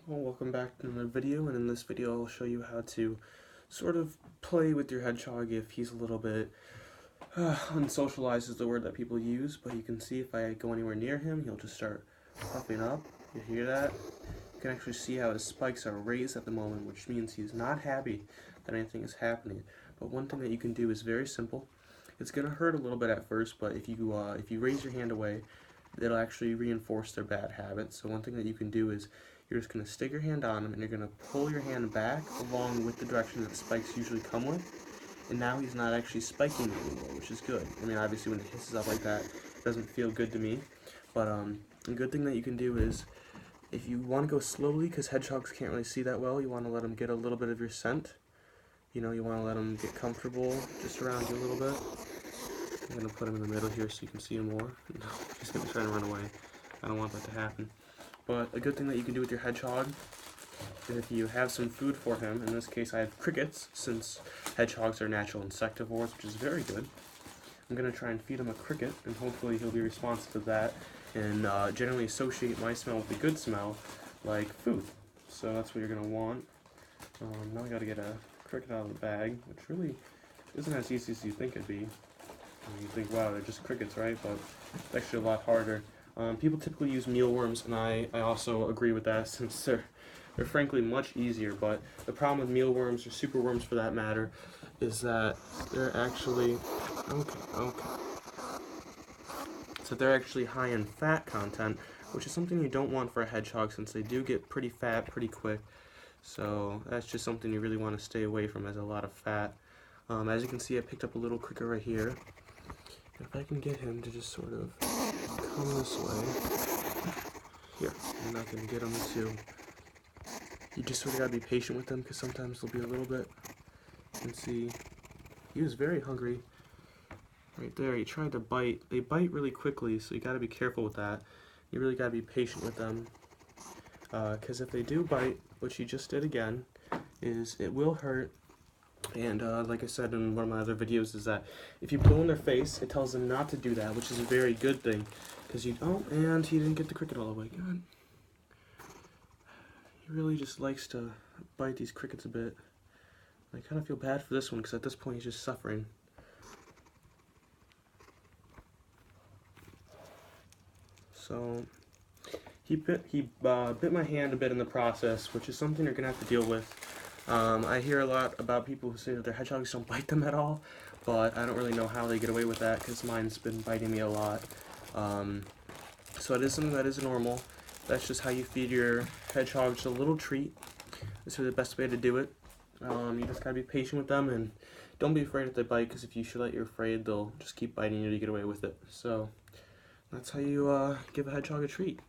Well, welcome back to another video, and in this video I'll show you how to sort of play with your hedgehog if he's a little bit unsocialized is the word that people use, but you can see if I go anywhere near him, he'll just start puffing up. You hear that? You can actually see how his spikes are raised at the moment, which means he's not happy that anything is happening. But one thing that you can do is very simple. It's going to hurt a little bit at first, but if you raise your hand away, it'll actually reinforce their bad habits. So one thing that you can do is you're just going to stick your hand on him and you're going to pull your hand back along with the direction that spikes usually come with. And now he's not actually spiking anymore, which is good. I mean, obviously when it hisses up like that, it doesn't feel good to me. But a good thing that you can do is, if you want to go slowly, because hedgehogs can't really see that well, you want to let them get a little bit of your scent. You know, you want to let them get comfortable just around you a little bit. I'm going to put him in the middle here so you can see him more. No, he's going to try to run away. I don't want that to happen. But a good thing that you can do with your hedgehog is if you have some food for him, in this case I have crickets, since hedgehogs are natural insectivores, which is very good. I'm going to try and feed him a cricket, and hopefully he'll be responsive to that, and generally associate my smell with a good smell, like food. So that's what you're going to want. Now I got to get a cricket out of the bag, which really isn't as easy as you think it'd be. You think, wow, they're just crickets, right? But it's actually a lot harder. People typically use mealworms, and I also agree with that, since they're frankly much easier. But the problem with mealworms, or superworms for that matter, is that they're actually they're actually high in fat content, which is something you don't want for a hedgehog, since they do get pretty fat pretty quick. So that's just something you really want to stay away from, as a lot of fat. As you can see, I picked up a little cricket right here. If I can get him to just sort of come this way, here, and I can get him to, you just sort of gotta be patient with them, because sometimes they'll be a little bit, you can see, he was very hungry, right there, he tried to bite. They bite really quickly, so you gotta be careful with that. You really gotta be patient with them, because if they do bite, which he just did again, is it will hurt. And like I said in one of my other videos, is that if you blow in their face, it tells them not to do that, which is a very good thing. Because and he didn't get the cricket all the way. Good. He really just likes to bite these crickets a bit. I kind of feel bad for this one, because at this point he's just suffering. So he bit my hand a bit in the process, which is something you're gonna have to deal with. I hear a lot about people who say that their hedgehogs don't bite them at all, but I don't really know how they get away with that, because mine's been biting me a lot. So it is something that is normal. That's just how you feed your hedgehog, just a little treat. This is the best way to do it. You just gotta be patient with them, and don't be afraid if they bite, because if you show that you're afraid, they'll just keep biting you to get away with it. So that's how you give a hedgehog a treat.